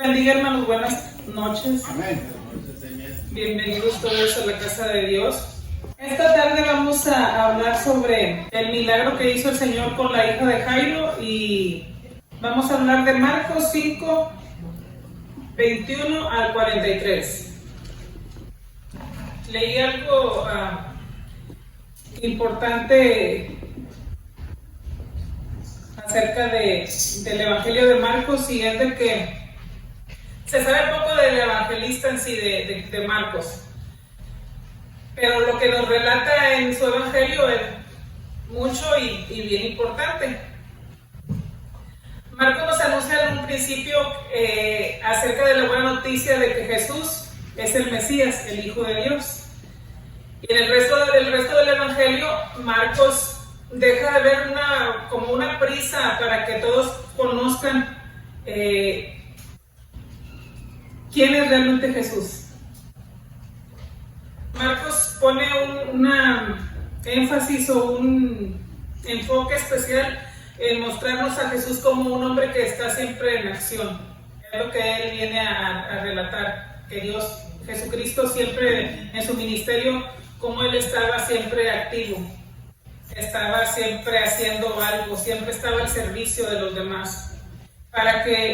Bendiga, hermanos, buenas noches. Amén. Bienvenidos todos a la casa de Dios. Esta tarde vamos a hablar sobre el milagro que hizo el Señor con la hija de Jairo y vamos a hablar de Marcos 5, 21 al 43. Leí algo importante acerca del Evangelio de Marcos, y es de que se sabe poco del evangelista en sí, de Marcos, pero lo que nos relata en su evangelio es mucho y bien importante. Marcos nos anuncia en un principio acerca de la buena noticia de que Jesús es el Mesías, el Hijo de Dios. Y en el resto del evangelio, Marcos deja de ver como una prisa para que todos conozcan quién es realmente Jesús. Marcos pone una énfasis o un enfoque especial en mostrarnos a Jesús como un hombre que está siempre en acción. Es lo que él viene a relatar, que Dios, Jesucristo, siempre en su ministerio, como él estaba siempre activo, estaba siempre haciendo algo, siempre estaba al servicio de los demás.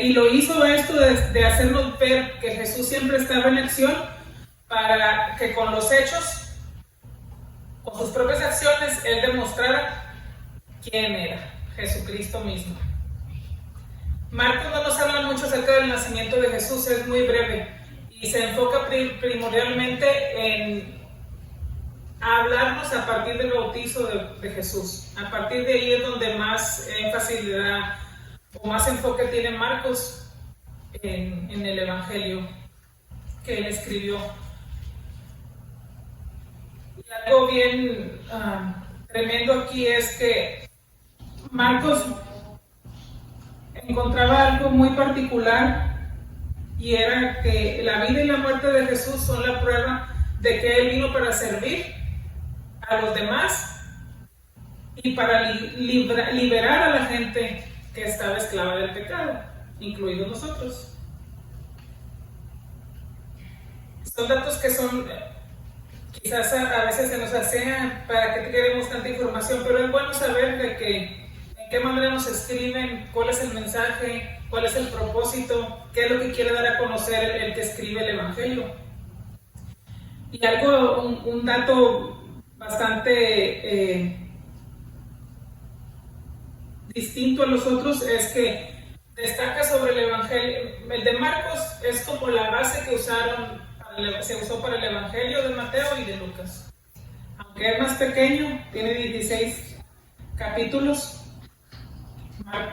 Y lo hizo esto de hacernos ver que Jesús siempre estaba en acción, para que con los hechos, con sus propias acciones, él demostrara quién era, Jesucristo mismo. Marcos no nos habla mucho acerca del nacimiento de Jesús, es muy breve y se enfoca primordialmente en hablarnos a partir del bautizo de Jesús. A partir de ahí es donde más énfasis le da o más enfoque tiene Marcos en el evangelio que él escribió. Y algo bien tremendo aquí es que Marcos encontraba algo muy particular, y era que la vida y la muerte de Jesús son la prueba de que él vino para servir a los demás y para liberar a la gente que estaba esclava del pecado, incluidos nosotros. Son datos que son, quizás a veces se nos hacen para que queremos tanta información, pero es bueno saber de que en qué manera nos escriben, cuál es el mensaje, cuál es el propósito, qué es lo que quiere dar a conocer el que escribe el evangelio. Y un dato bastante distinto a los otros es que destaca sobre el evangelio. El de Marcos es como la base que se usó para el evangelio de Mateo y de Lucas. Aunque es más pequeño, tiene 16 capítulos,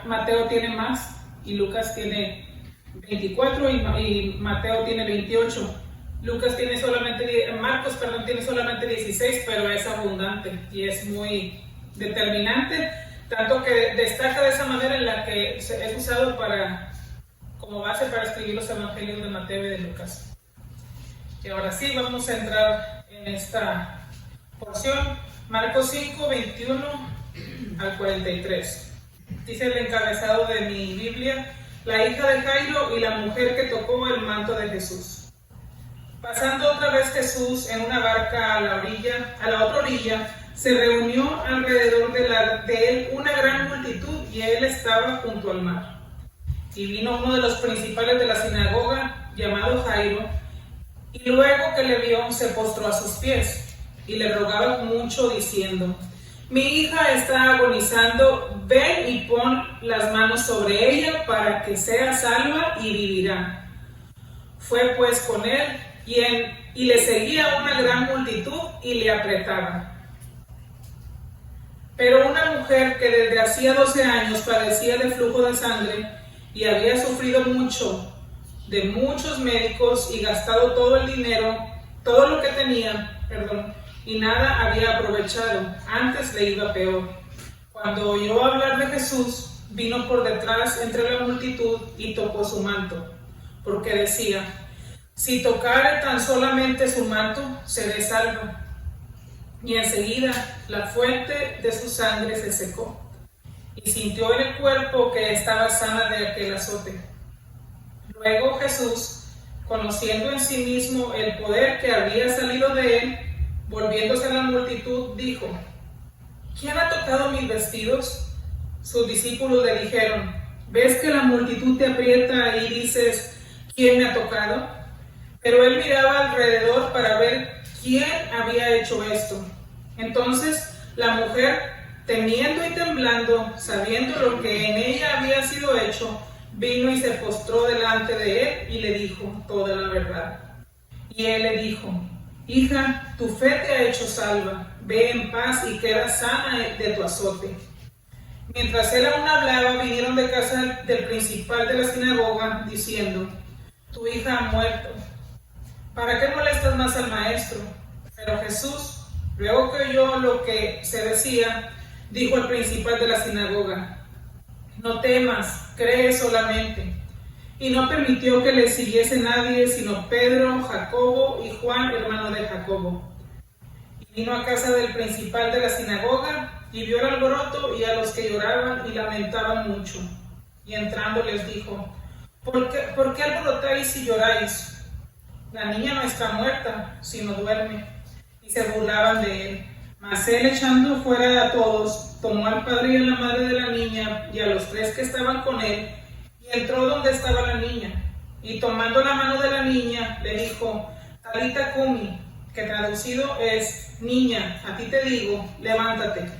Mateo tiene más y Lucas tiene 24 y Mateo tiene 28. Marcos tiene solamente 16, pero es abundante y es muy determinante, tanto que destaca de esa manera en la que es usado como base para escribir los evangelios de Mateo y de Lucas. Y ahora sí, vamos a entrar en esta porción, Marcos 5, 21 al 43. Dice el encabezado de mi Biblia: la hija de Jairo y la mujer que tocó el manto de Jesús. Pasando otra vez Jesús en una barca a la otra orilla, se reunió alrededor de él una gran multitud, y él estaba junto al mar. Y vino uno de los principales de la sinagoga, llamado Jairo, y luego que le vio, se postró a sus pies, y le rogaba mucho, diciendo: mi hija está agonizando, ven y pon las manos sobre ella para que sea salva y vivirá. Fue pues con él, y le seguía una gran multitud y le apretaba. Pero una mujer que desde hacía 12 años padecía de flujo de sangre y había sufrido mucho de muchos médicos y gastado todo lo que tenía, y nada había aprovechado, antes le iba peor. Cuando oyó hablar de Jesús, vino por detrás entre la multitud y tocó su manto, porque decía: si tocare tan solamente su manto, seré salvo. Y enseguida la fuente de su sangre se secó, y sintió en el cuerpo que estaba sana de aquel azote. Luego Jesús, conociendo en sí mismo el poder que había salido de él, volviéndose a la multitud, dijo: ¿Quién ha tocado mis vestidos? Sus discípulos le dijeron: ¿Ves que la multitud te aprieta y dices: ¿quién me ha tocado? Pero él miraba alrededor para ver quién había hecho esto. Entonces la mujer, temiendo y temblando, sabiendo lo que en ella había sido hecho, vino y se postró delante de él y le dijo toda la verdad. Y él le dijo: hija, tu fe te ha hecho salva, ve en paz y queda sana de tu azote. Mientras él aún hablaba, vinieron de casa del principal de la sinagoga, diciendo: tu hija ha muerto, ¿para qué molestas más al maestro? Pero Jesús, luego que oyó lo que se decía, dijo al principal de la sinagoga: no temas, cree solamente. Y no permitió que le siguiese nadie, sino Pedro, Jacobo y Juan, hermano de Jacobo. Y vino a casa del principal de la sinagoga, y vio el alboroto y a los que lloraban y lamentaban mucho. Y entrando les dijo: ¿Por qué alborotáis y lloráis? La niña no está muerta, sino duerme. Y se burlaban de él. Mas él, echando fuera a todos, tomó al padre y a la madre de la niña y a los 3 que estaban con él, y entró donde estaba la niña. Y tomando la mano de la niña, le dijo: Talita cumi, que traducido es: niña, a ti te digo, levántate.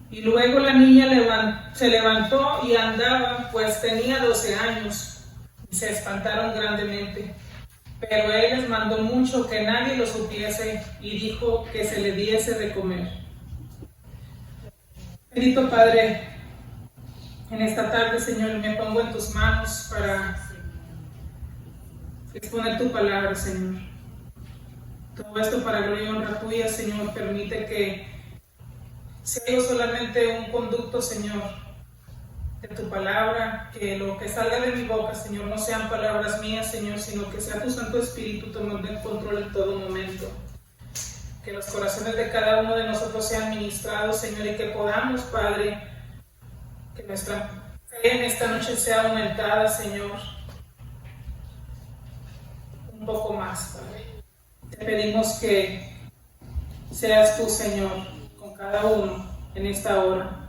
Y luego la niña se levantó y andaba, pues tenía 12 años, y se espantaron grandemente. Pero él les mandó mucho que nadie lo supiese, y dijo que se le diese de comer. Bendito Padre, en esta tarde, Señor, me pongo en tus manos para exponer tu palabra, Señor. Todo esto para gloria y honra tuya, Señor. Permite que sea yo solamente un conducto, Señor, de tu palabra, que lo que salga de mi boca, Señor, no sean palabras mías, Señor, sino que sea tu Santo Espíritu tomando el control en todo momento. Que los corazones de cada uno de nosotros sean ministrados, Señor, y que podamos, Padre, que nuestra fe en esta noche sea aumentada, Señor, un poco más, Padre. Te pedimos que seas tú, Señor, con cada uno en esta hora.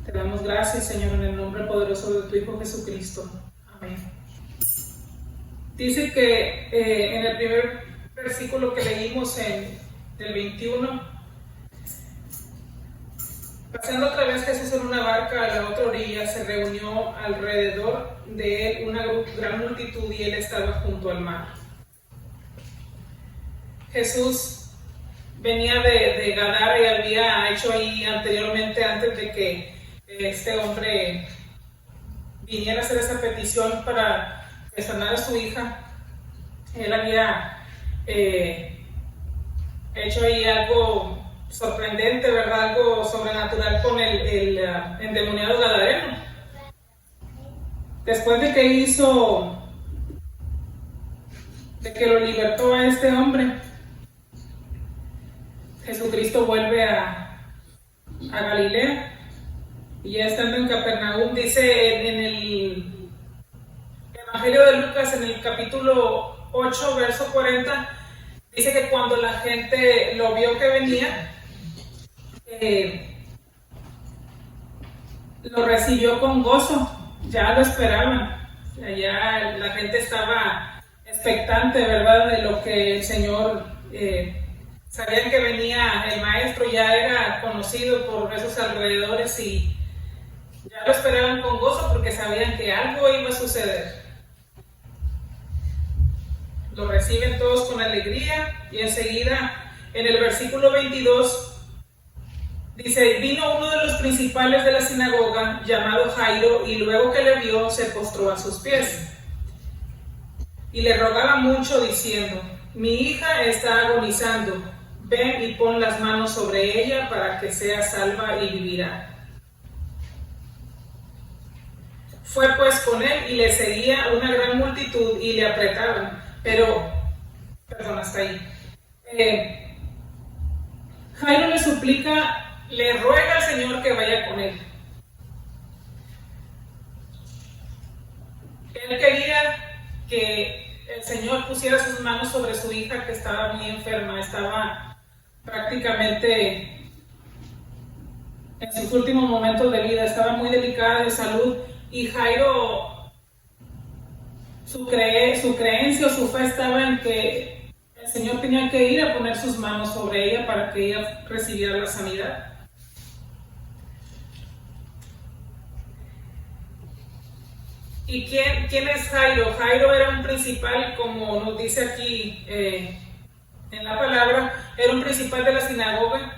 Te damos gracias, Señor, en el nombre poderoso de tu Hijo Jesucristo. Amén. Dice que en el primer versículo que leímos del 21, pasando otra vez Jesús en una barca a la otra orilla, se reunió alrededor de él una gran multitud y él estaba junto al mar. Jesús venía de Gadara y había hecho ahí anteriormente, antes de que este hombre viniera a hacer esa petición para sanar a su hija. Él había hecho ahí algo sorprendente, ¿verdad? Algo sobrenatural con el endemoniado gadareno. Después de que lo libertó a este hombre, Jesucristo vuelve a Galilea. Y ya estando en Capernaum, dice en el Evangelio de Lucas, en el capítulo 8, verso 40, dice que cuando la gente lo vio que venía, lo recibió con gozo, ya lo esperaban, ya la gente estaba expectante, ¿verdad?, de lo que el Señor, sabían que venía el maestro, ya era conocido por esos alrededores y ya lo esperaban con gozo porque sabían que algo iba a suceder. Lo reciben todos con alegría y enseguida en el versículo 22 dice: vino uno de los principales de la sinagoga llamado Jairo y luego que le vio se postró a sus pies y le rogaba mucho diciendo: mi hija está agonizando, ven y pon las manos sobre ella para que sea salva y vivirá. Fue pues con él y le seguía una gran multitud y le apretaban. Hasta ahí. Jairo le suplica, le ruega al Señor que vaya con él. Él quería que el Señor pusiera sus manos sobre su hija que estaba muy enferma, estaba prácticamente en sus últimos momentos de vida, estaba muy delicada de salud, y Jairo, su creencia o su fe estaba en que el Señor tenía que ir a poner sus manos sobre ella para que ella recibiera la sanidad. ¿Y quién es Jairo? Jairo era un principal, como nos dice aquí en la palabra, era un principal de la sinagoga.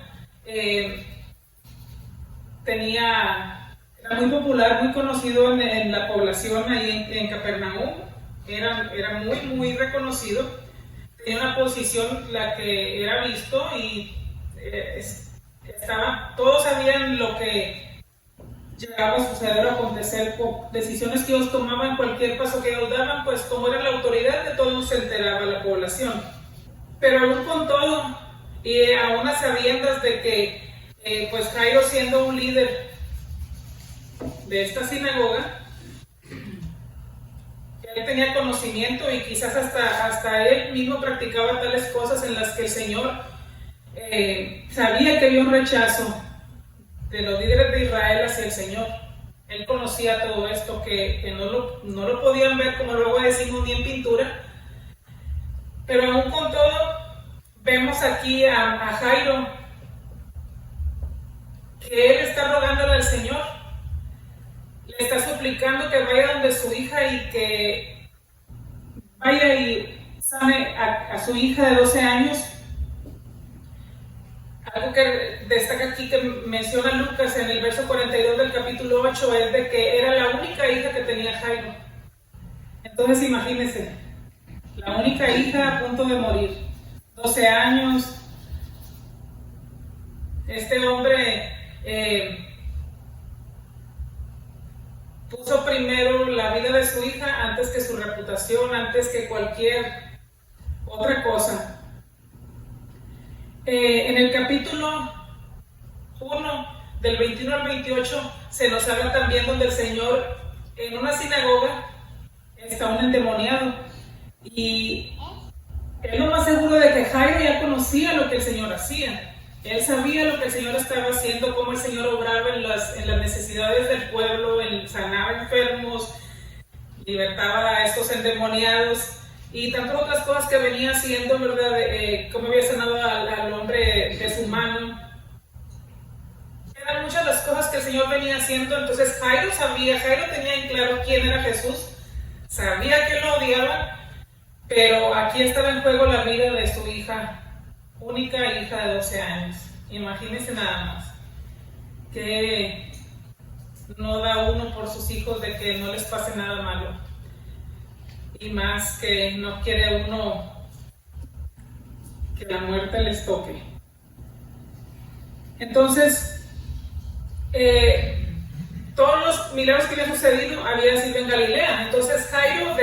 Era muy popular, muy conocido en la población ahí en Capernaum. Era muy, muy reconocido. Tenía una posición la que era visto y todos sabían lo que llegaba a suceder o acontecer, por decisiones que ellos tomaban, cualquier paso que ellos daban, pues como era la autoridad, de todo se enteraba la población. Pero aún con todo, y aún a sabiendas de que pues Jairo, siendo un líder de esta sinagoga, él tenía conocimiento y quizás hasta él mismo practicaba tales cosas en las que el Señor sabía que había un rechazo de los líderes de Israel hacia el Señor. Él conocía todo esto, que no lo podían ver, como luego decimos, ni en pintura. Pero aún con todo, vemos aquí a Jairo, que él está rogándole al Señor, le está suplicando que vaya donde su hija y que vaya y sane a su hija de 12 años. Algo que destaca aquí, que menciona Lucas en el verso 42 del capítulo 8, es de que era la única hija que tenía Jairo. Entonces imagínense, la única hija a punto de morir, 12 años. Este hombre puso primero la vida de su hija antes que su reputación, antes que cualquier otra cosa. En el capítulo 1, del 21 al 28, se nos habla también donde el Señor, en una sinagoga, está un endemoniado. Y él lo más seguro de que Jairo ya conocía lo que el Señor hacía. Él sabía lo que el Señor estaba haciendo, cómo el Señor obraba en las necesidades del pueblo, sanaba enfermos, libertaba a estos endemoniados y tantas otras cosas que venía haciendo, ¿verdad? Cómo había sanado al hombre de su mano. Eran muchas las cosas que el Señor venía haciendo. Entonces Jairo tenía en claro quién era Jesús, sabía que lo odiaba, pero aquí estaba en juego la vida de su hija, única hija de 12 años. Imagínense nada más, que no da uno por sus hijos de que no les pase nada malo, y más que no quiere uno que la muerte les toque. Entonces, todos los milagros que habían sucedido habían sido en Galilea. Entonces Jairo,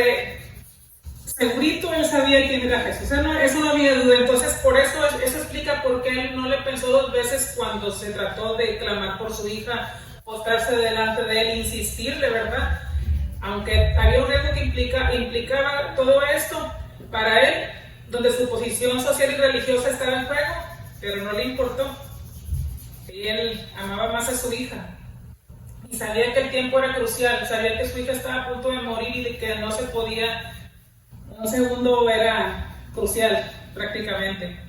segurito, él sabía quién era Jesús. Eso no había duda. Entonces, por eso explica por qué él no le pensó dos veces cuando se trató de clamar por su hija, postrarse delante de él, insistirle, ¿verdad? Aunque había un riesgo que implicaba todo esto para él, donde su posición social y religiosa estaba en juego, pero no le importó. Y él amaba más a su hija. Y sabía que el tiempo era crucial, sabía que su hija estaba a punto de morir y de que no se podía. Un segundo era crucial, prácticamente.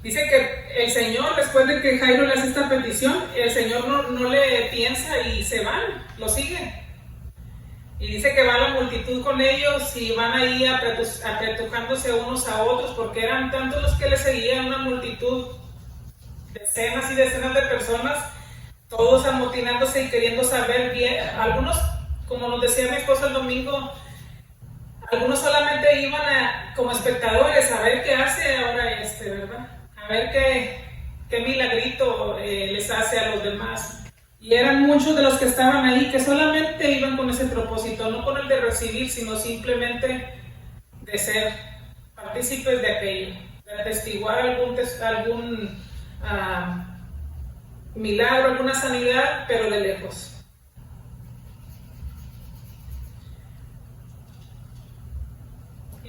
Dice que el Señor, después de que Jairo le hace esta petición, el Señor no le piensa y se van, lo siguen. Y dice que va la multitud con ellos y van ahí apretujándose unos a otros, porque eran tantos los que le seguían, una multitud, decenas y decenas de personas, todos amotinándose y queriendo saber bien. Algunos, como nos decía mi esposa el domingo, algunos solamente iban como espectadores a ver qué hace ahora ¿verdad? A ver qué milagrito les hace a los demás. Y eran muchos de los que estaban ahí que solamente iban con ese propósito, no con el de recibir, sino simplemente de ser partícipes de aquello, de atestiguar algún milagro, alguna sanidad, pero de lejos.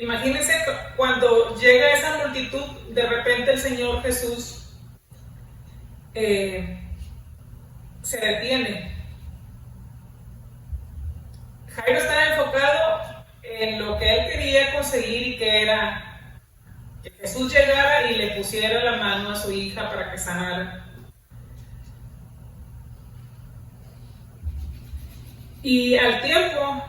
Imagínense cuando llega esa multitud, de repente el Señor Jesús se detiene. Jairo estaba enfocado en lo que él quería conseguir, y que era que Jesús llegara y le pusiera la mano a su hija para que sanara. Y al tiempo,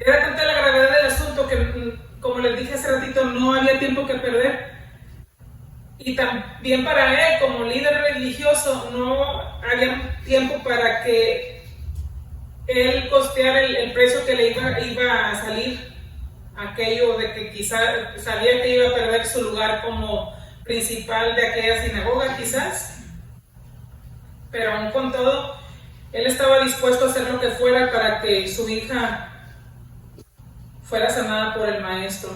era tanta la gravedad del asunto que, como les dije hace ratito, no había tiempo que perder. Y también para él, como líder religioso, no había tiempo para que él costeara el precio que le iba a salir. Aquello de que quizás sabía que iba a perder su lugar como principal de aquella sinagoga, quizás. Pero aún con todo, él estaba dispuesto a hacer lo que fuera para que su hija fuera sanada por el maestro.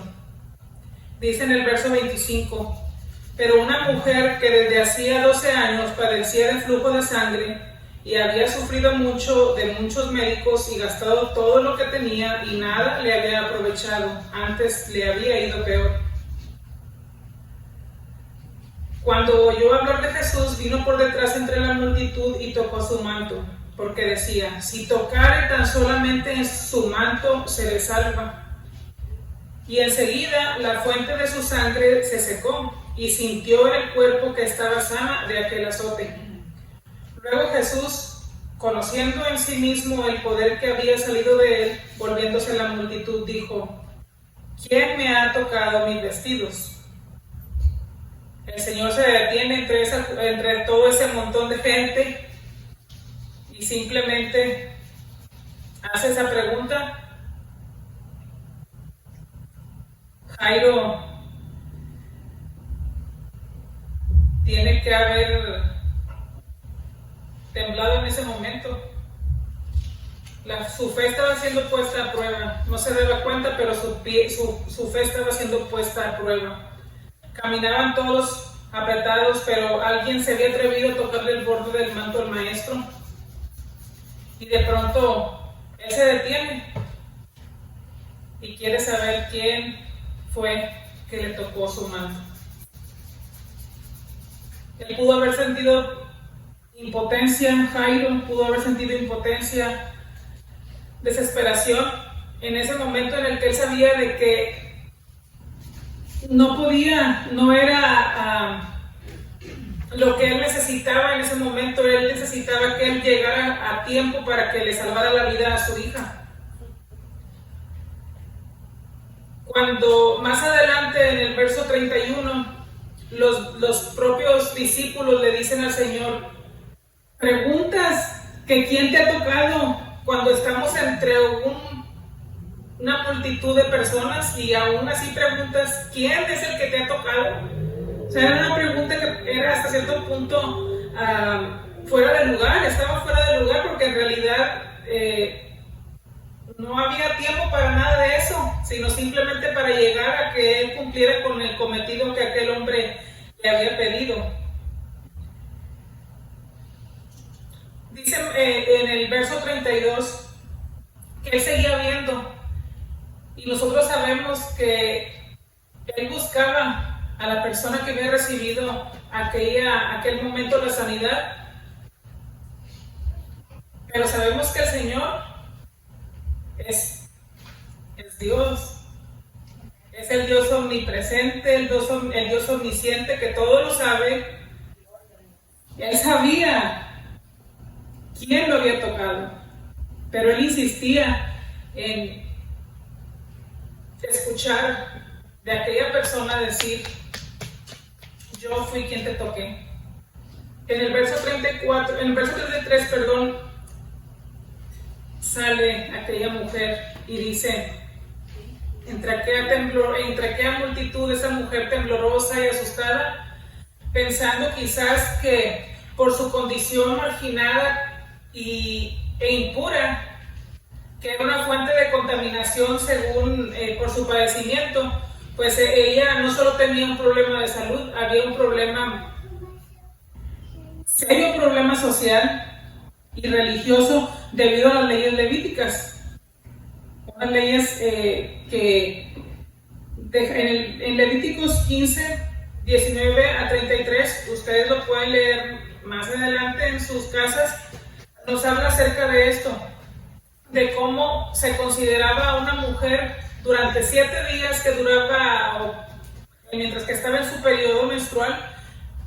Dice en el verso 25: pero una mujer que desde hacía 12 años padecía de flujo de sangre y había sufrido mucho de muchos médicos y gastado todo lo que tenía y nada le había aprovechado, antes le había ido peor. Cuando oyó hablar de Jesús, vino por detrás entre la multitud y tocó su manto, porque decía: si tocare tan solamente en su manto, seré salva. Y enseguida la fuente de su sangre se secó, y sintió en el cuerpo que estaba sana de aquel azote. Luego Jesús, conociendo en sí mismo el poder que había salido de él, volviéndose a la multitud, dijo: ¿quién me ha tocado mis vestidos? El Señor se detiene entre todo ese montón de gente y simplemente hace esa pregunta. Jairo tiene que haber temblado en ese momento. Su fe estaba siendo puesta a prueba. No se daba cuenta, pero su fe estaba siendo puesta a prueba. Caminaban todos apretados, pero alguien se había atrevido a tocarle el borde del manto al maestro. Y de pronto él se detiene y quiere saber quién fue que le tocó su manto. Él pudo haber sentido impotencia, Jairo pudo haber sentido impotencia, desesperación, en ese momento en el que él sabía de que no podía, no era lo que él necesitaba en ese momento. Él necesitaba que él llegara a tiempo para que le salvara la vida a su hija. Cuando más adelante en el verso 31, los propios discípulos le dicen al Señor: preguntas que quién te ha tocado cuando estamos entre una multitud de personas, y aún así preguntas quién es el que te ha tocado. O sea, era una pregunta que era hasta cierto punto fuera de lugar, estaba fuera de lugar, porque en realidad no había tiempo para nada de eso, sino simplemente para llegar a que él cumpliera con el cometido que aquel hombre le había pedido. Dice en el verso 32 que él seguía viendo, y nosotros sabemos que él buscaba a la persona que había recibido aquel momento la sanidad, pero sabemos que el Señor es Dios, es el Dios omnipresente, el Dios omnisciente, que todo lo sabe. Él sabía quién lo había tocado, pero él insistía en escuchar de aquella persona decir: yo fui quien te toqué. En el verso 33, sale aquella mujer y dice: entre aquella multitud, esa mujer temblorosa y asustada, pensando quizás que por su condición marginada e impura, que era una fuente de contaminación según por su padecimiento, pues ella no solo tenía un problema de salud, había un serio problema social y religioso debido a las leyes levíticas. unas leyes en Levíticos 15, 19 a 33, ustedes lo pueden leer más adelante en sus casas, nos habla acerca de esto, de cómo se consideraba a una mujer durante 7 días que duraba, mientras que estaba en su periodo menstrual.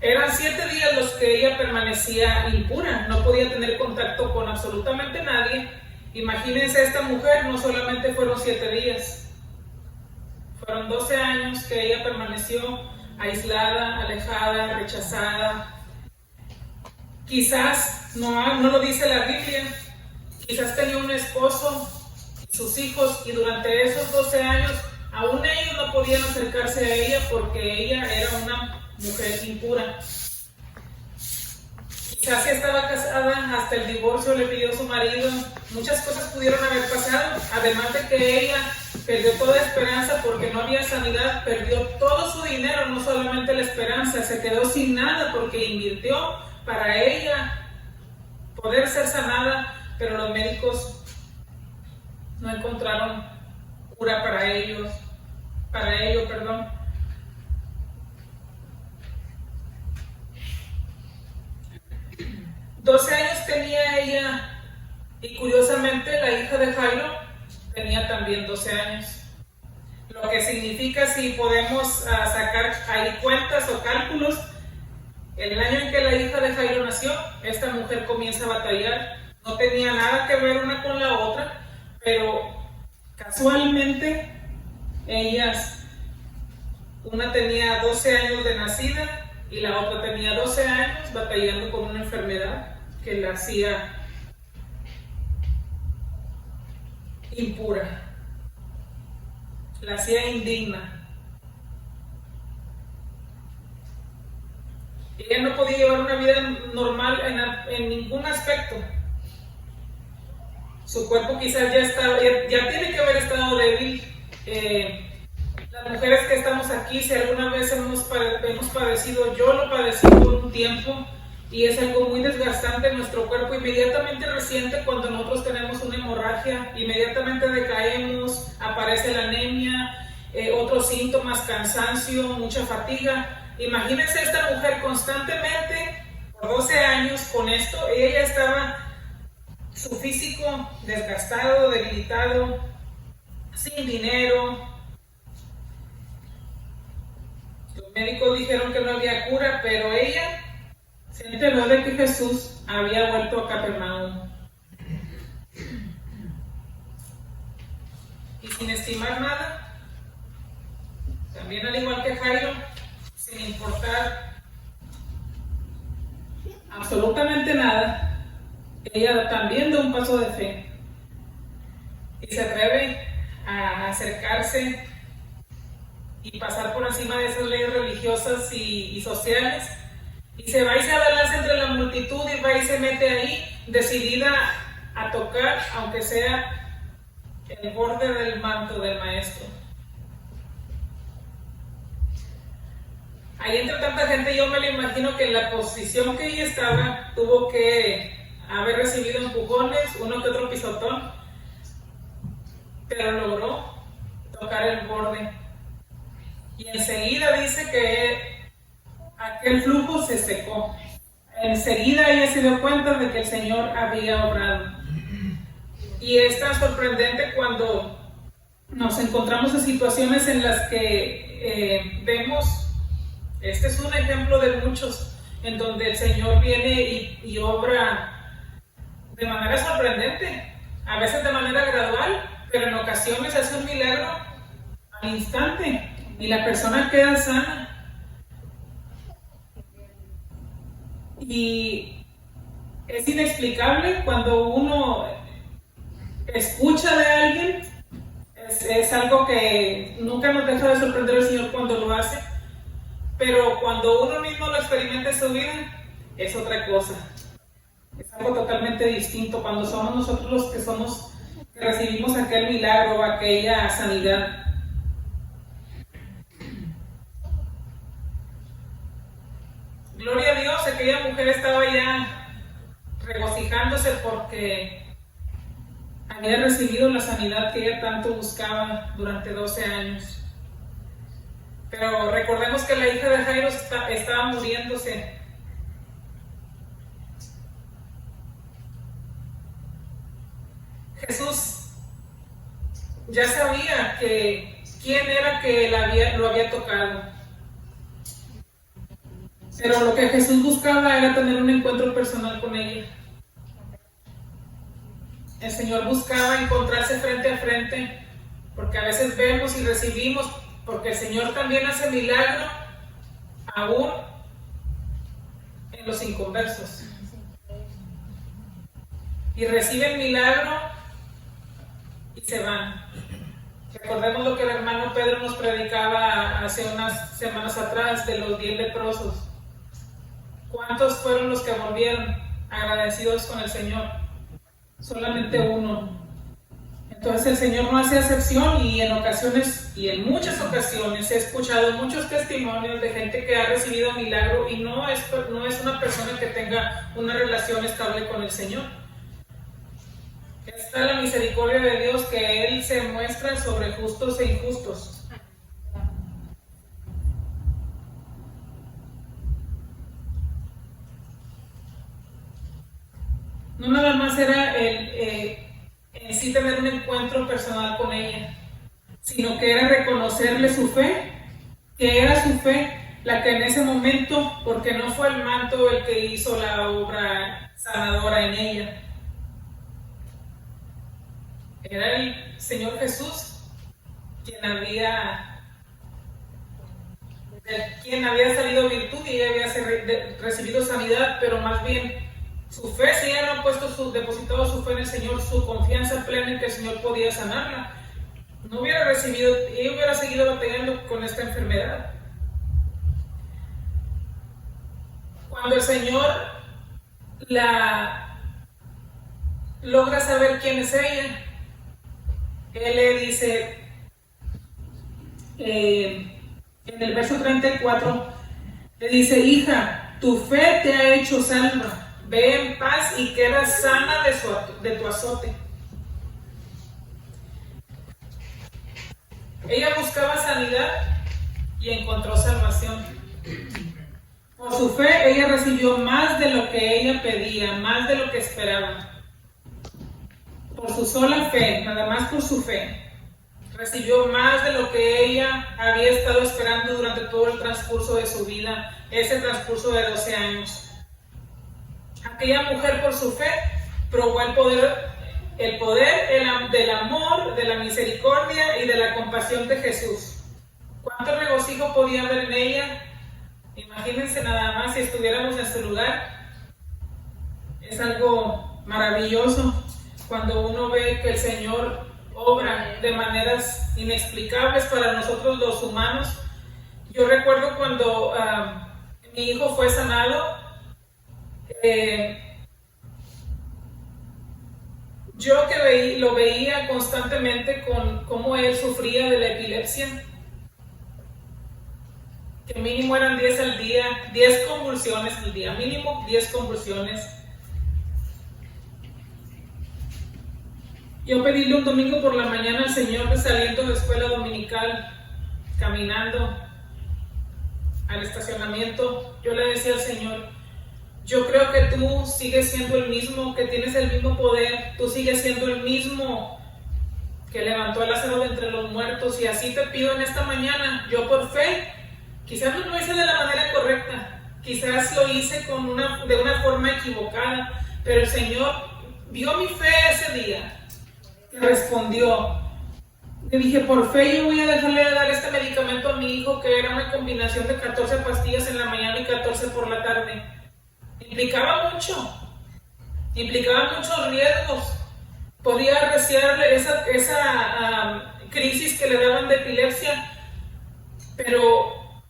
Eran 7 días los que ella permanecía impura, no podía tener contacto con absolutamente nadie. Imagínense, esta mujer no solamente fueron 7 días, fueron 12 años que ella permaneció aislada, alejada, rechazada. Quizás, no lo dice la Biblia, quizás tenía un esposo y sus hijos, y durante esos 12 años aún ellos no podían acercarse a ella porque ella era una mujer impura. Quizás si estaba casada, hasta el divorcio le pidió a su marido. Muchas cosas pudieron haber pasado, además de que ella perdió toda esperanza porque no había sanidad, perdió todo su dinero, no solamente la esperanza, se quedó sin nada porque invirtió para ella poder ser sanada, pero los médicos no encontraron cura para ello. 12 años tenía ella, y curiosamente la hija de Jairo tenía también 12 años. Lo que significa, si podemos sacar ahí cuentas o cálculos, el año en que la hija de Jairo nació, esta mujer comienza a batallar. No tenía nada que ver una con la otra, pero casualmente ellas, una tenía 12 años de nacida y la otra tenía 12 años batallando con una enfermedad que la hacía impura, la hacía indigna. Ella no podía llevar una vida normal en ningún aspecto. Su cuerpo quizás ya tiene que haber estado débil. Las mujeres que estamos aquí, si alguna vez hemos padecido, yo lo padecí por un tiempo, y es algo muy desgastante en nuestro cuerpo. Inmediatamente resiente cuando nosotros tenemos una hemorragia, inmediatamente decaemos, aparece la anemia, otros síntomas, cansancio, mucha fatiga. Imagínense esta mujer constantemente por 12 años con esto. Ella estaba, su físico desgastado, debilitado, sin dinero. Los médicos dijeron que no había cura, pero ella se enteró de que Jesús había vuelto a Capernaum. Y sin estimar nada, también al igual que Jairo, sin importar absolutamente nada, ella también da un paso de fe y se atreve a acercarse y pasar por encima de esas leyes religiosas y sociales, y se va y se abalanza entre la multitud y va y se mete ahí, decidida a tocar, aunque sea el borde del manto del maestro. Ahí entre tanta gente, yo me lo imagino que en la posición que ella estaba, tuvo que haber recibido empujones, uno que otro pisotón, pero logró tocar el borde. Y enseguida dice que aquel flujo se secó. Enseguida ella se dio cuenta de que el Señor había obrado. Y es tan sorprendente cuando nos encontramos en situaciones en las que vemos. Este es un ejemplo de muchos en donde el Señor viene y obra de manera sorprendente, a veces de manera gradual, pero en ocasiones hace un milagro al instante y la persona queda sana. Y es inexplicable cuando uno escucha de alguien, es algo que nunca nos deja de sorprender el Señor cuando lo hace. Pero cuando uno mismo lo experimenta en su vida, es otra cosa. Es algo totalmente distinto cuando somos nosotros los que recibimos aquel milagro, aquella sanidad. Gloria a Dios, aquella mujer estaba ya regocijándose porque había recibido la sanidad que ella tanto buscaba durante 12 años. Pero recordemos que la hija de Jairo estaba muriéndose. Jesús ya sabía quién era que lo había tocado. Pero lo que Jesús buscaba era tener un encuentro personal con ella. El Señor buscaba encontrarse frente a frente, porque a veces vemos y recibimos, porque el Señor también hace milagro aún en los inconversos. Y reciben milagro y se van. Recordemos lo que el hermano Pedro nos predicaba hace unas semanas atrás de los 10 leprosos. ¿Cuántos fueron los que volvieron agradecidos con el Señor? Solamente uno. Entonces el Señor no hace excepción, y en ocasiones, y en muchas ocasiones, he escuchado muchos testimonios de gente que ha recibido milagro y no es una persona que tenga una relación estable con el Señor. Está la misericordia de Dios, que Él se muestra sobre justos e injustos. No nada más era en sí tener un encuentro personal con ella, sino que era reconocerle su fe, que era su fe la que en ese momento, porque no fue el manto el que hizo la obra sanadora en ella, era el Señor Jesús quien había salido virtud y ella había recibido sanidad, pero más bien su fe, si ella no ha depositado su fe en el Señor, su confianza plena en que el Señor podía sanarla, no hubiera recibido, ella hubiera seguido batallando con esta enfermedad. Cuando el Señor logra saber quién es ella, Él le dice en el verso 34, le dice: hija, tu fe te ha hecho salva. Ve en paz y queda sana de tu azote. Ella buscaba sanidad y encontró salvación. Por su fe, ella recibió más de lo que ella pedía, más de lo que esperaba. Por su sola fe, nada más por su fe, recibió más de lo que ella había estado esperando durante todo el transcurso de su vida, ese transcurso de 12 años. Aquella mujer, por su fe, probó el poder del amor, de la misericordia y de la compasión de Jesús. ¿Cuánto regocijo podía haber en ella? Imagínense nada más si estuviéramos en su lugar. Es algo maravilloso cuando uno ve que el Señor obra de maneras inexplicables para nosotros los humanos. Yo recuerdo cuando mi hijo fue sanado. Yo que lo veía constantemente con cómo él sufría de la epilepsia, que mínimo eran 10 al día, 10 convulsiones al día, mínimo 10 convulsiones. Yo pedíle un domingo por la mañana al Señor, saliendo de escuela dominical, caminando al estacionamiento, yo le decía al Señor: yo creo que tú sigues siendo el mismo, que tienes el mismo poder, tú sigues siendo el mismo que levantó a Lázaro de entre los muertos, y así te pido en esta mañana. Yo por fe, quizás no lo hice de la manera correcta, quizás lo hice de una forma equivocada, pero el Señor vio mi fe ese día, que respondió. Le dije: por fe yo voy a dejarle de dar este medicamento a mi hijo, que era una combinación de 14 pastillas en la mañana y 14 por la tarde. Implicaba muchos riesgos. Podía arreciarle esa crisis que le daban de epilepsia, pero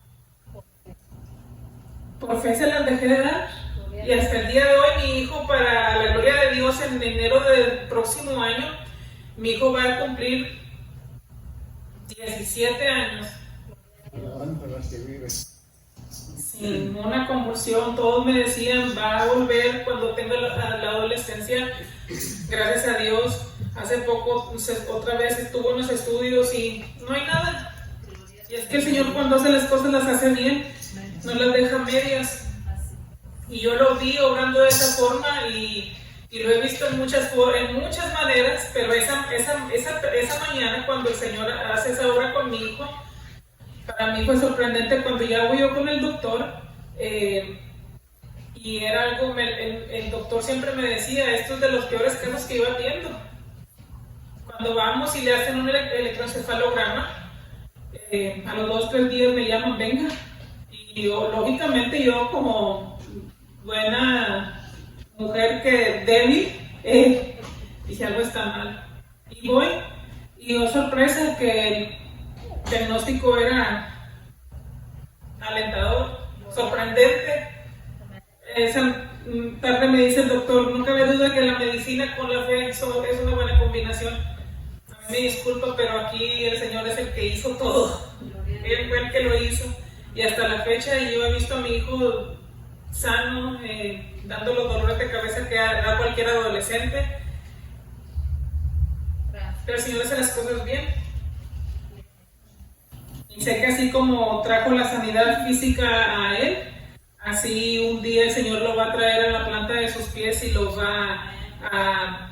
por fe se las dejé de dar. Y hasta el día de hoy mi hijo, para la gloria de Dios, en enero del próximo año, mi hijo va a cumplir 17 años. Sin una convulsión. Todos me decían: va a volver cuando tenga la adolescencia. Gracias a Dios, hace poco otra vez estuvo en los estudios y no hay nada. Y es que el Señor cuando hace las cosas las hace bien, no las deja medias. Y yo lo vi obrando de esa forma y lo he visto en muchas maneras, pero esa mañana cuando el Señor hace esa obra con mi hijo, para mí fue sorprendente cuando ya voy yo con el doctor, y era algo, el doctor siempre me decía, esto es de los peores casos que iba viendo. Cuando vamos y le hacen un electroencefalograma, a los 2-3 días me llaman, venga, y yo, lógicamente yo como buena mujer que débil, dije algo está mal. Y voy, y oh sorpresa que el diagnóstico era alentador, sorprendente. Esa tarde me dice el doctor, no cabe duda que la medicina con la fe es una buena combinación. A mí me disculpa, pero aquí el Señor es el que hizo todo. Él fue el que lo hizo. Y hasta la fecha yo he visto a mi hijo sano, dando los dolores de cabeza que da cualquier adolescente. Pero el Señor hace las cosas bien. Y sé que así como trajo la sanidad física a él, así un día el Señor lo va a traer a la planta de sus pies y lo va a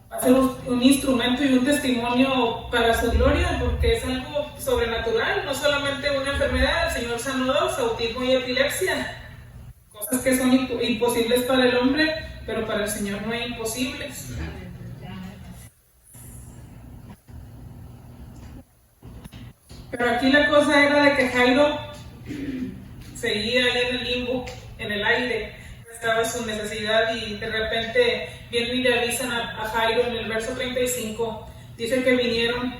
hacer un instrumento y un testimonio para su gloria, porque es algo sobrenatural, no solamente una enfermedad. El Señor sanó dos, autismo y epilepsia. Cosas que son imposibles para el hombre, pero para el Señor no hay imposibles. Pero aquí la cosa era de que Jairo seguía ahí en el limbo, en el aire, estaba su necesidad y de repente vienen y le avisan a Jairo en el verso 35, dice que vinieron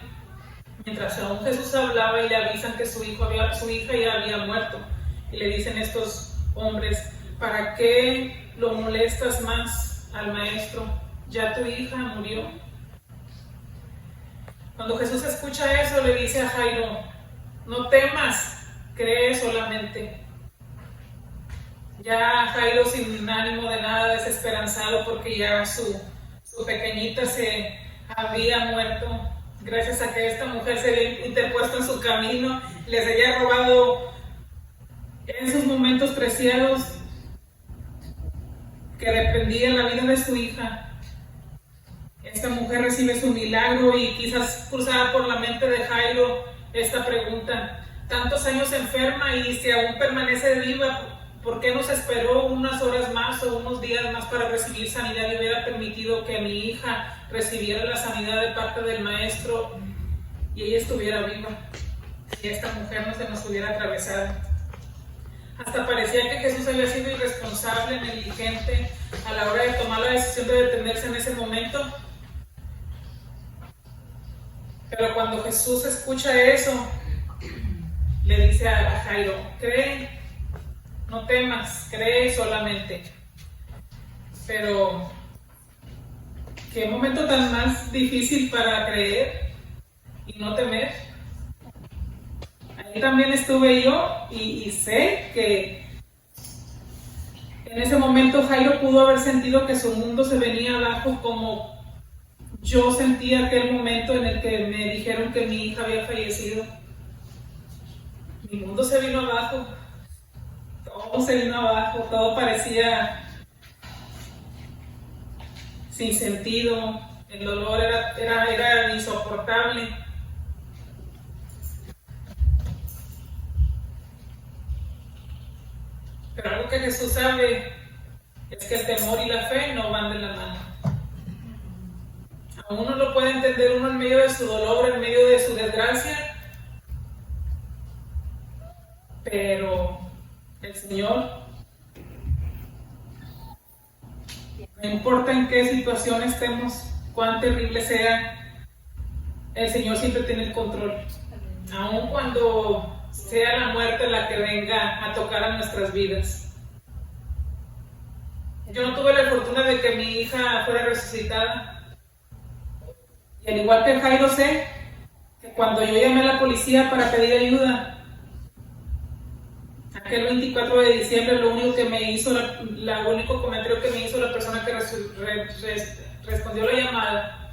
mientras aún Jesús hablaba y le avisan que su hija ya había muerto. Y le dicen estos hombres, ¿para qué lo molestas más al maestro? Ya tu hija murió. Cuando Jesús escucha eso, le dice a Jairo, no temas, cree solamente. Ya Jairo sin ánimo de nada, desesperanzado porque ya su pequeñita se había muerto, gracias a que esta mujer se había interpuesto en su camino, les había robado en sus momentos preciados que dependían la vida de su hija. Esta mujer recibe su milagro y quizás cruzaba por la mente de Jairo esta pregunta, tantos años enferma y si aún permanece viva, ¿por qué no se esperó unas horas más o unos días más para recibir sanidad y hubiera permitido que mi hija recibiera la sanidad de parte del maestro y ella estuviera viva? Si esta mujer no se nos hubiera atravesado. Hasta parecía que Jesús había sido irresponsable, negligente a la hora de tomar la decisión de detenerse en ese momento. Pero cuando Jesús escucha eso, le dice a Jairo, cree, no temas, cree solamente. Pero, qué momento tan más difícil para creer y no temer. Ahí también estuve yo y sé que en ese momento Jairo pudo haber sentido que su mundo se venía abajo como yo sentí aquel momento en el que me dijeron que mi hija había fallecido. Mi mundo se vino abajo, todo se vino abajo, todo parecía sin sentido, el dolor era insoportable. Pero algo que Jesús sabe es que el temor y la fe no van de la mano. A uno lo puede entender uno en medio de su dolor, en medio de su desgracia, pero el Señor, no importa en qué situación estemos, cuán terrible sea, el Señor siempre tiene el control. Aun cuando sea la muerte la que venga a tocar a nuestras vidas. Yo no tuve la fortuna de que mi hija fuera resucitada. Y al igual que Jairo sé que cuando yo llamé a la policía para pedir ayuda, aquel 24 de diciembre lo único que me hizo, el único comentario que me hizo la persona que respondió la llamada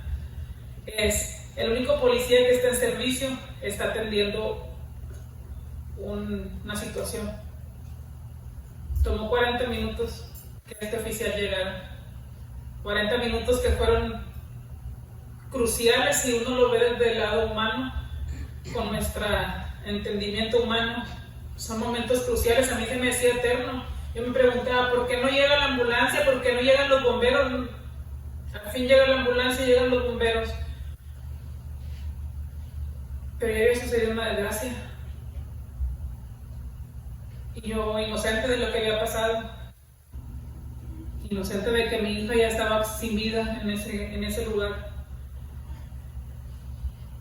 es el único policía que está en servicio, está atendiendo una situación. Tomó 40 minutos que este oficial llegara. 40 minutos que fueron cruciales si uno lo ve desde el lado humano, con nuestro entendimiento humano. Son momentos cruciales. A mí se me hacía eterno. Yo me preguntaba, ¿por qué no llega la ambulancia? ¿Por qué no llegan los bomberos? Al fin llega la ambulancia y llegan los bomberos. Pero ya había sucedido una desgracia. Y yo, inocente de lo que había pasado, inocente de que mi hija ya estaba sin vida en ese lugar.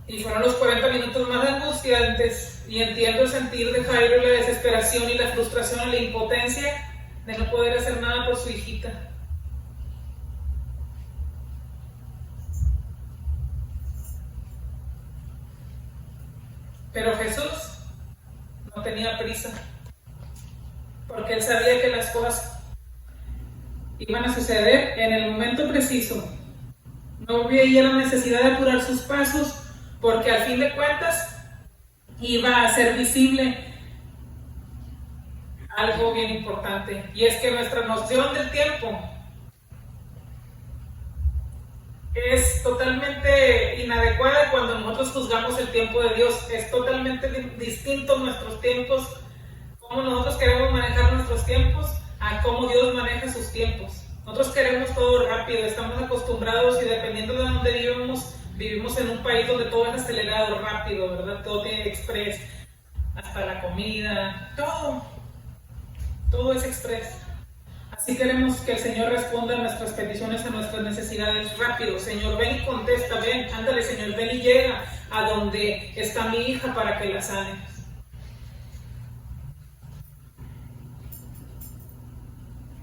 Y fueron los 40 minutos más angustiantes, y entiendo el sentir de Jairo, la desesperación y la frustración y la impotencia de no poder hacer nada por su hijita. Pero Jesús no tenía prisa, porque él sabía que las cosas iban a suceder en el momento preciso. No veía la necesidad de apurar sus pasos, porque al fin de cuentas iba a ser visible algo bien importante, y es que nuestra noción del tiempo es totalmente inadecuada cuando nosotros juzgamos el tiempo de Dios. Es totalmente distinto nuestros tiempos, cómo nosotros queremos manejar nuestros tiempos, a cómo Dios maneja sus tiempos. Nosotros queremos todo rápido, estamos acostumbrados, y dependiendo de dónde vivimos en un país donde todo es acelerado, rápido, ¿verdad? Todo tiene express, hasta la comida, todo es express. Así queremos que el Señor responda a nuestras peticiones, a nuestras necesidades rápido. Señor, ven y contesta, ven, ándale, Señor, ven y llega a donde está mi hija para que la sanes.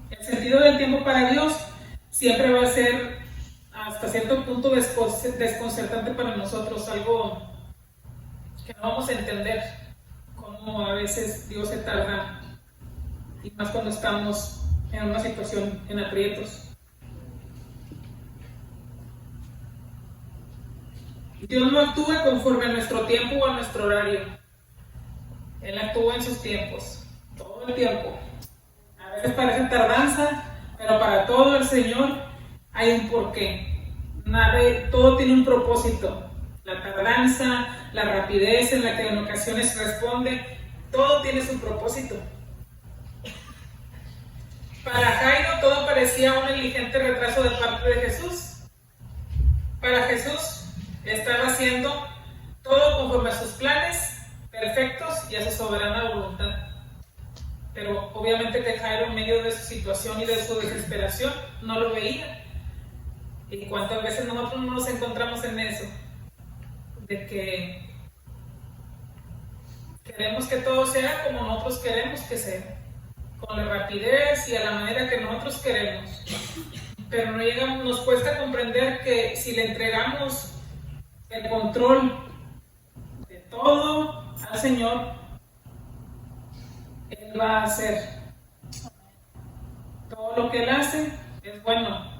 El sentido del tiempo para Dios siempre va a ser hasta cierto punto desconcertante para nosotros, algo que no vamos a entender, cómo a veces Dios se tarda, y más cuando estamos en una situación en aprietos. Dios no actúa conforme a nuestro tiempo o a nuestro horario. Él actúa en sus tiempos, todo el tiempo. A veces parece tardanza, pero para todo el Señor hay un porqué. Todo tiene un propósito. La tardanza, la rapidez en la que en ocasiones responde, todo tiene su propósito. Para Jairo todo parecía un negligente retraso de parte de Jesús. Para Jesús estaba haciendo todo conforme a sus planes perfectos y a su soberana voluntad. Pero obviamente que Jairo, en medio de su situación y de su desesperación, no lo veía. ¿Y cuántas veces nosotros no nos encontramos en eso? De que queremos que todo sea como nosotros queremos que sea, con la rapidez y a la manera que nosotros queremos. Pero nos cuesta comprender que si le entregamos el control de todo al Señor, Él va a hacer. Todo lo que Él hace es bueno,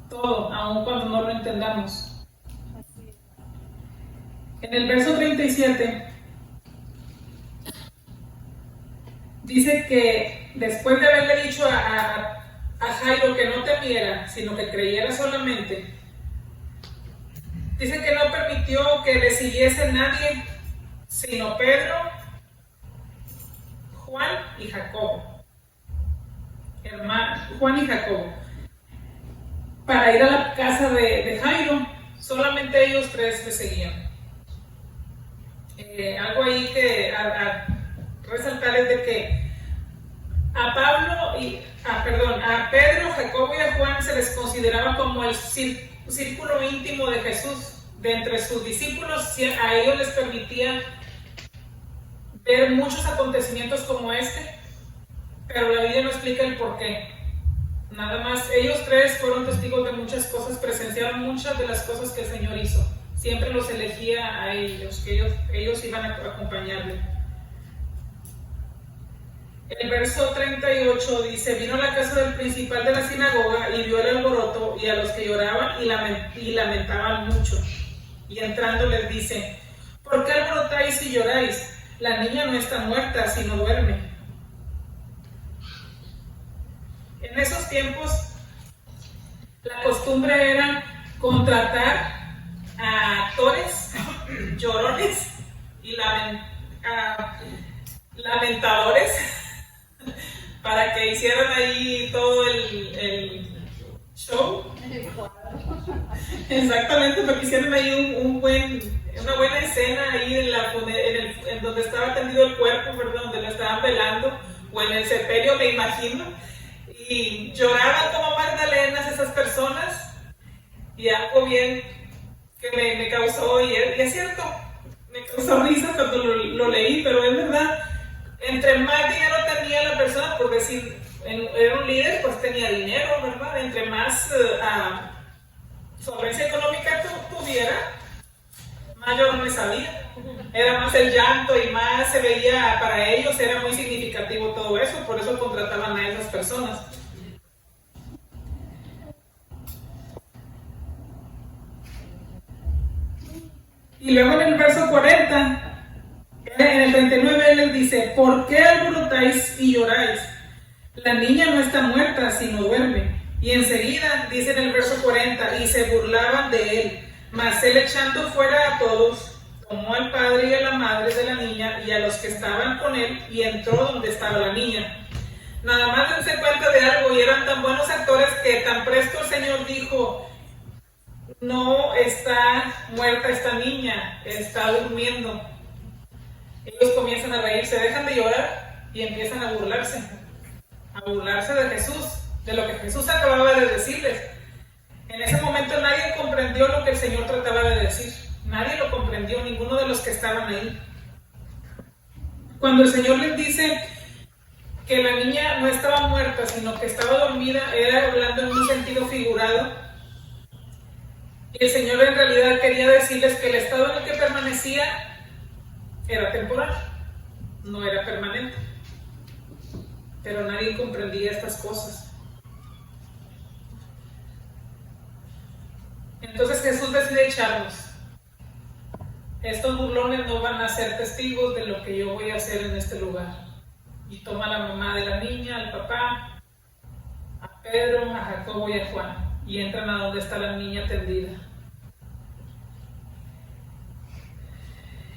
todo, aun cuando no lo entendamos. En el verso 37 dice que después de haberle dicho a Jairo que no temiera, sino que creyera solamente, dice que no permitió que le siguiese nadie, sino Pedro, Juan y Jacobo. Juan y Jacobo. Para ir a la casa de Jairo, solamente ellos tres le seguían. Algo ahí que a resaltar es de que a Pedro, Jacobo y a Juan se les consideraba como el círculo íntimo de Jesús. De entre sus discípulos, a ellos les permitía ver muchos acontecimientos como este, pero la Biblia no explica el por qué. Nada más, ellos tres fueron testigos de muchas cosas, presenciaron muchas de las cosas que el Señor hizo. Siempre los elegía a ellos, que ellos iban a acompañarle. El verso 38 dice: vino a la casa del principal de la sinagoga y vio el alboroto y a los que lloraban y lamentaban mucho. Y entrando les dice: ¿por qué alborotáis y lloráis? La niña no está muerta, sino duerme. En esos tiempos, la costumbre era contratar a actores, llorones y lamentadores para que hicieran ahí todo el show. Exactamente, para que hicieran ahí una buena escena ahí en donde estaba tendido el cuerpo, ¿verdad? Donde lo estaban velando, o en el sepelio, me imagino. Y lloraban como magdalenas esas personas. Y algo bien que me causó, y es cierto, me causó risa cuando lo leí, pero es verdad. Entre más dinero tenía la persona, por decir, era un líder, pues tenía dinero, ¿verdad? Entre más solvencia económica tuviera, mayor me sabía. Era más el llanto y más se veía, para ellos era muy significativo todo eso, por eso contrataban a esas personas. Y luego en el verso 40, en el 39 él les dice: ¿por qué alborotáis y lloráis? La niña no está muerta, sino duerme. Y enseguida, dice en el verso 40, y se burlaban de él. Mas él, echando fuera a todos, tomó al padre y a la madre de la niña y a los que estaban con él, y entró donde estaba la niña. Nada más dense cuenta de algo, y eran tan buenos actores que tan presto el Señor dijo: no está muerta esta niña, está durmiendo. Ellos comienzan a reírse, dejan de llorar y empiezan a burlarse de Jesús, de lo que Jesús acababa de decirles. En ese momento nadie comprendió lo que el Señor trataba de decir, nadie lo comprendió, ninguno de los que estaban ahí. Cuando el Señor les dice que la niña no estaba muerta, sino que estaba dormida, era hablando en un sentido figurado. Y el Señor en realidad quería decirles que el estado en el que permanecía era temporal, no era permanente. Pero nadie comprendía estas cosas. Entonces Jesús decide echarnos. Estos burlones no van a ser testigos de lo que yo voy a hacer en este lugar. Y toma a la mamá de la niña, al papá, a Pedro, a Jacobo y a Juan, y entran a donde está la niña tendida.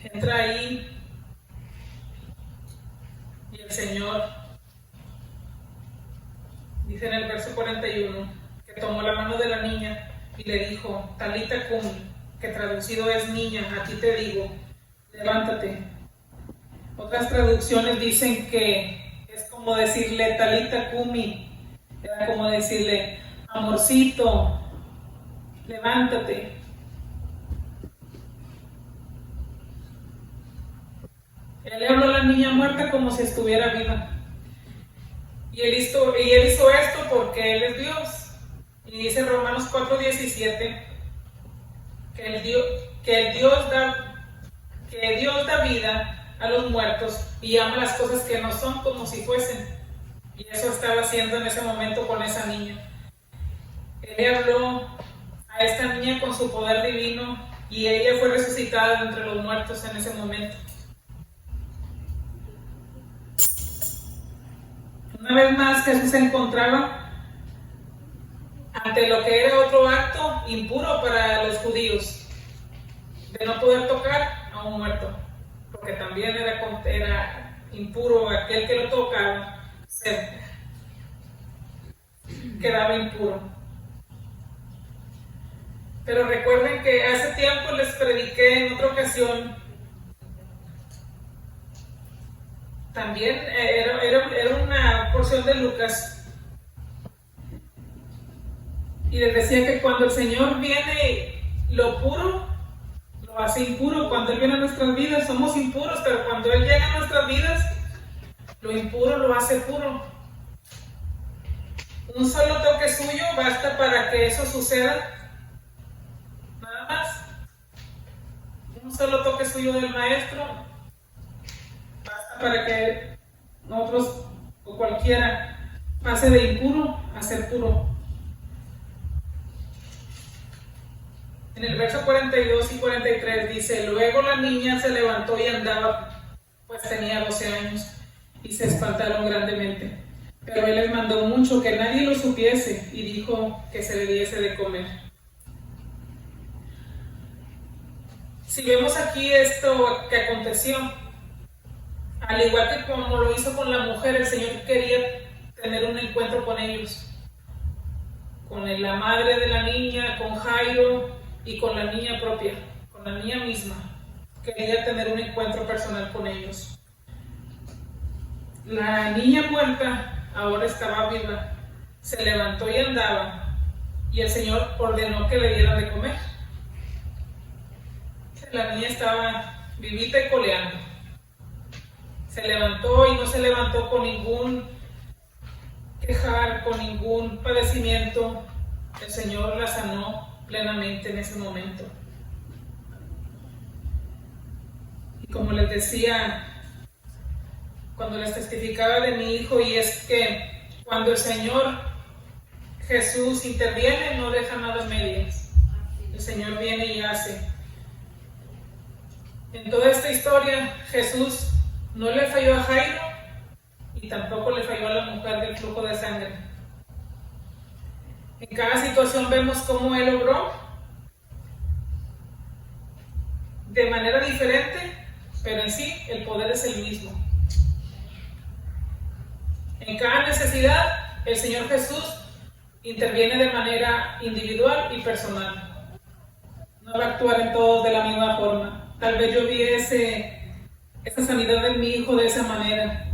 Entra ahí y el Señor dice en el verso 41 que tomó la mano de la niña y le dijo: Talita cumi, que traducido es niña, a ti te digo, levántate. Otras traducciones dicen que es como decirle Talita cumi, era como decirle: amorcito, levántate. Él le habló a la niña muerta como si estuviera viva. Y él hizo esto porque Él es Dios. Y dice Romanos 4:17 que Dios da vida a los muertos y ama las cosas que no son como si fuesen. Y eso estaba haciendo en ese momento con esa niña. Él le habló a esta niña con su poder divino y ella fue resucitada de entre los muertos en ese momento. Una vez más Jesús se encontraba ante lo que era otro acto impuro para los judíos, de no poder tocar a un muerto, porque también era impuro aquel que lo tocaba, quedaba impuro. Pero recuerden que hace tiempo les prediqué en otra ocasión, también era una porción de Lucas, y les decía que cuando el Señor viene, lo puro lo hace impuro. Cuando Él viene a nuestras vidas somos impuros, pero cuando Él llega a nuestras vidas, lo impuro lo hace puro. Un solo toque suyo basta para que eso suceda, nada más. Un solo toque suyo del Maestro basta para que nosotros o cualquiera pase de impuro a ser puro. En el verso 42 y 43 dice: luego la niña se levantó y andaba, pues tenía 12 años, y se espantaron grandemente. Pero él les mandó mucho que nadie lo supiese, y dijo que se le diese de comer. Si vemos aquí esto que aconteció, al igual que como lo hizo con la mujer, el Señor quería tener un encuentro con ellos, con la madre de la niña, con Jairo y con la niña propia, con la niña misma. Quería tener un encuentro personal con ellos. La niña muerta ahora estaba viva, se levantó y andaba, y el Señor ordenó que le dieran de comer. La niña estaba vivita y coleando. Se levantó y no se levantó con ningún quejar, con ningún padecimiento. El Señor la sanó plenamente en ese momento. Y como les decía, cuando les testificaba de mi hijo, y es que cuando el Señor Jesús interviene, no deja nada a medias. El Señor viene y hace. En toda esta historia, Jesús no le falló a Jairo y tampoco le falló a la mujer del flujo de sangre. En cada situación vemos cómo Él obró de manera diferente, pero en sí el poder es el mismo. En cada necesidad, el Señor Jesús interviene de manera individual y personal. No va a actuar en todos de la misma forma. Tal vez yo vi esa sanidad en mi hijo de esa manera.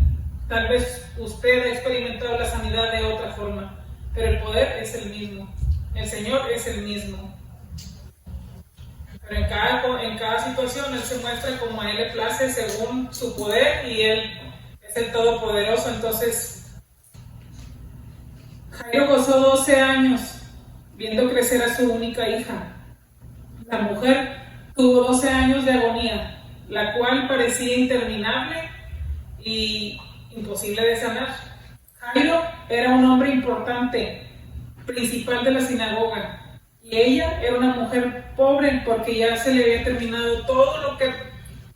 Tal vez usted ha experimentado la sanidad de otra forma, pero el poder es el mismo. El Señor es el mismo. Pero en cada situación Él se muestra como a Él le place según su poder, y Él es el Todopoderoso. Entonces, Jairo gozó 12 años viendo crecer a su única hija. La mujer tuvo 12 años de agonía, la cual parecía interminable y imposible de sanar. Jairo era un hombre importante, principal de la sinagoga, y ella era una mujer pobre porque ya se le había terminado todo lo que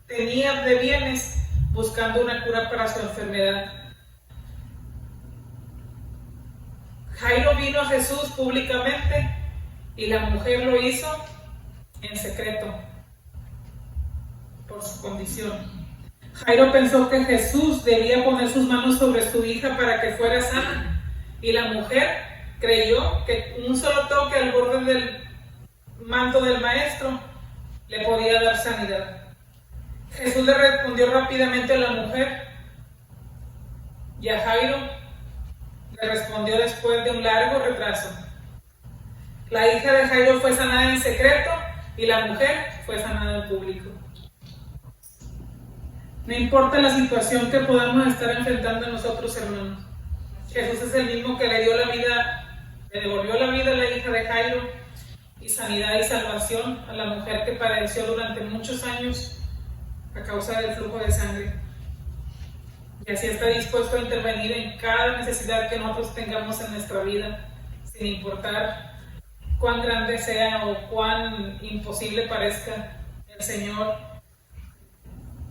tenía de bienes buscando una cura para su enfermedad. Jairo vino a Jesús públicamente y la mujer lo hizo en secreto por su condición. Jairo pensó que Jesús debía poner sus manos sobre su hija para que fuera sana, y la mujer creyó que un solo toque al borde del manto del maestro le podía dar sanidad. Jesús le respondió rápidamente a la mujer, y a Jairo le respondió después de un largo retraso. La hija de Jairo fue sanada en secreto y la mujer fue sanada en público. No importa la situación que podamos estar enfrentando nosotros, hermanos. Jesús es el mismo que le dio la vida, le devolvió la vida a la hija de Jairo, y sanidad y salvación a la mujer que padeció durante muchos años a causa del flujo de sangre. Y así está dispuesto a intervenir en cada necesidad que nosotros tengamos en nuestra vida, sin importar cuán grande sea o cuán imposible parezca. El Señor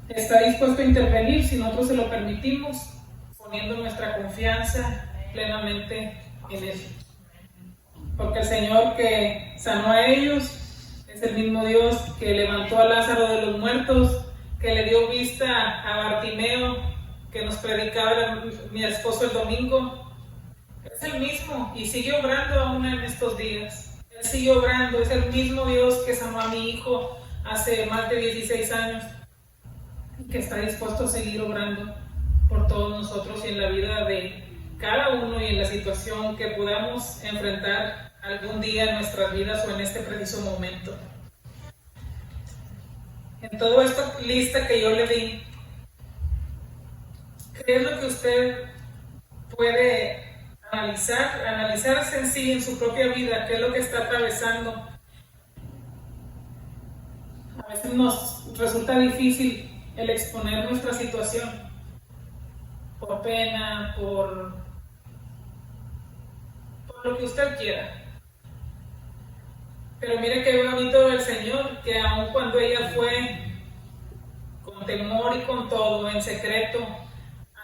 está dispuesto a intervenir si nosotros se lo permitimos, poniendo nuestra confianza plenamente en Él. Porque el Señor que sanó a ellos es el mismo Dios que levantó a Lázaro de los muertos, que le dio vista a Bartimeo, que nos predicaba mi esposo el domingo. Es el mismo y sigue obrando aún en estos días. Él sigue obrando, es el mismo Dios que sanó a mi hijo hace más de 16 años y que está dispuesto a seguir obrando por todos nosotros y en la vida de cada uno y en la situación que podamos enfrentar algún día en nuestras vidas o en este preciso momento. En toda esta lista que yo le di, ¿qué es lo que usted puede analizarse en sí, en su propia vida? ¿Qué es lo que está atravesando? A veces nos resulta difícil el exponer nuestra situación, por pena, por lo que usted quiera. Pero mire qué bonito el Señor, que aun cuando ella fue con temor y con todo, en secreto,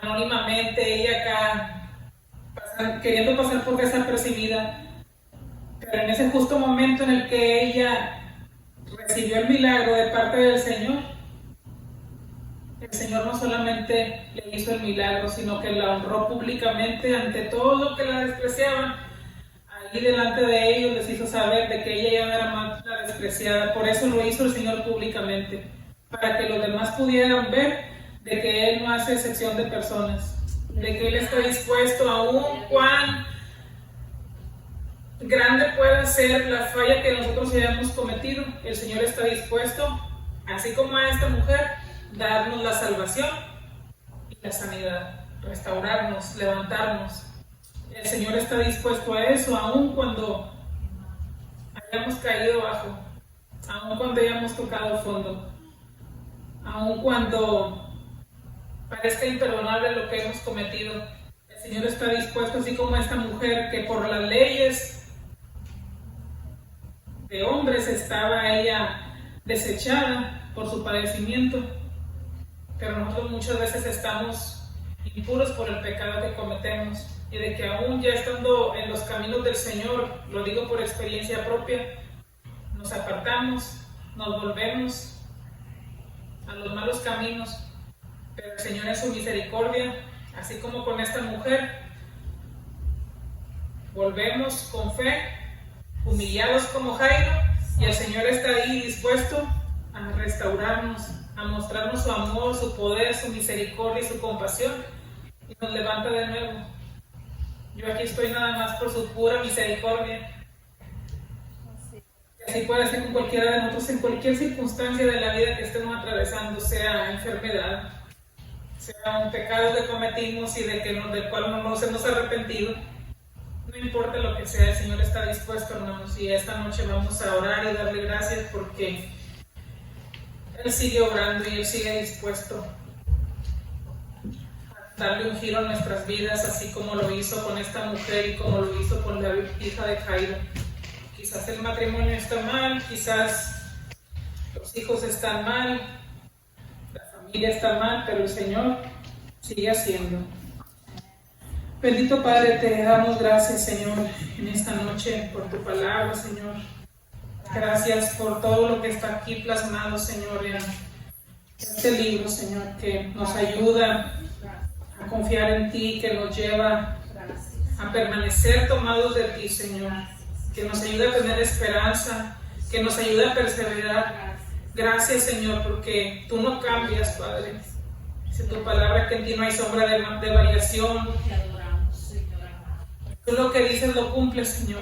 anónimamente, ella acá queriendo pasar por desapercibida, pero en ese justo momento en el que ella recibió el milagro de parte del Señor, el Señor no solamente le hizo el milagro, sino que la honró públicamente ante todos los que la despreciaban. Ahí delante de ellos les hizo saber de que ella ya no era más la despreciada. Por eso lo hizo el Señor públicamente, para que los demás pudieran ver de que Él no hace excepción de personas, de que Él está dispuesto, aún cuán grande pueda ser la falla que nosotros hayamos cometido, el Señor está dispuesto, así como a esta mujer, darnos la salvación y la sanidad, restaurarnos, levantarnos. El Señor está dispuesto a eso, aun cuando hayamos caído abajo, aun cuando hayamos tocado fondo, aun cuando parezca imperdonable lo que hemos cometido. El Señor está dispuesto, así como esta mujer que por las leyes de hombres estaba ella desechada por su padecimiento, pero nosotros muchas veces estamos impuros por el pecado que cometemos, y de que aún ya estando en los caminos del Señor, lo digo por experiencia propia, nos apartamos, nos volvemos a los malos caminos, pero el Señor en su misericordia, así como con esta mujer, volvemos con fe, humillados como Jairo, y el Señor está ahí dispuesto a restaurarnos, a mostrarnos su amor, su poder, su misericordia y su compasión, y nos levanta de nuevo. Yo aquí estoy nada más por su pura misericordia. Y así puede ser con cualquiera de nosotros en cualquier circunstancia de la vida que estemos atravesando, sea enfermedad, sea un pecado que cometimos y del cual no nos hemos arrepentido. No importa lo que sea, el Señor está dispuesto, hermanos, y esta noche vamos a orar y darle gracias porque Él sigue obrando y Él sigue dispuesto a darle un giro a nuestras vidas, así como lo hizo con esta mujer y como lo hizo con la hija de Jairo. Quizás el matrimonio está mal, quizás los hijos están mal, la familia está mal, pero el Señor sigue haciendo. Bendito Padre, te damos gracias, Señor, en esta noche por tu palabra, Señor. Gracias por todo lo que está aquí plasmado, Señor, en este libro, Señor, que nos ayuda a confiar en ti, que nos lleva a permanecer tomados de ti, Señor, que nos ayuda a tener esperanza, que nos ayuda a perseverar. Gracias, Señor, porque tú no cambias, Padre. Dice tu palabra que en ti no hay sombra de variación. Tú lo que dices lo cumples, Señor.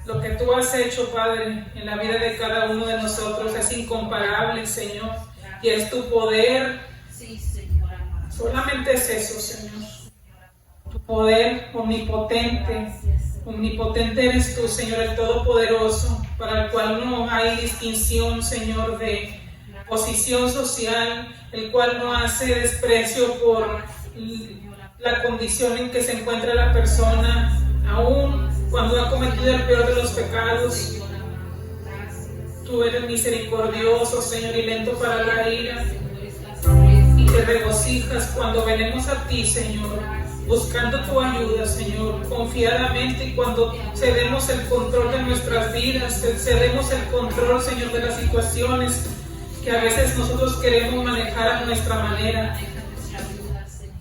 Lo que tú has hecho, Padre, en la vida de cada uno de nosotros es incomparable, Señor. Y es tu poder. Solamente es eso, Señor. Tu poder omnipotente. Omnipotente eres tú, Señor, el Todopoderoso, para el cual no hay distinción, Señor, de posición social, el cual no hace desprecio por la condición en que se encuentra la persona, aún cuando ha cometido el peor de los pecados. Tú eres misericordioso, Señor, y lento para la ira, y te regocijas cuando venimos a ti, Señor, buscando tu ayuda, Señor, confiadamente, y cuando cedemos el control de nuestras vidas, cedemos el control, Señor, de las situaciones que a veces nosotros queremos manejar a nuestra manera.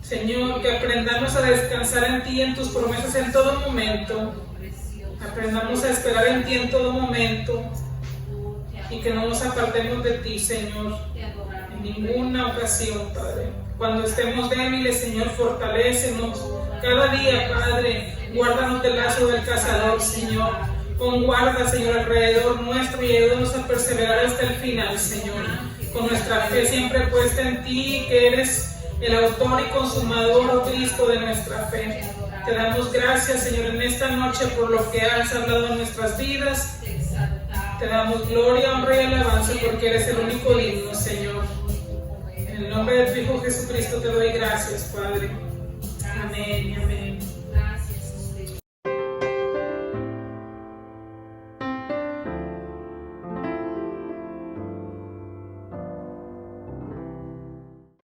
Señor, que aprendamos a descansar en ti y en tus promesas en todo momento. Aprendamos a esperar en ti en todo momento y que no nos apartemos de ti, Señor, en ninguna ocasión, Padre. Cuando estemos débiles, Señor, fortalécenos. Cada día, Padre, guárdanos del lazo del cazador, Señor. Pon guarda, Señor, alrededor nuestro y ayúdanos a perseverar hasta el final, Señor. Con nuestra fe siempre puesta en ti, que eres el autor y consumador, oh Cristo, de nuestra fe. Te damos gracias, Señor, en esta noche por lo que has hablado en nuestras vidas. Te damos gloria, honra y alabanza porque eres el único digno, Señor. En el nombre de tu Hijo Jesucristo te doy gracias, Padre.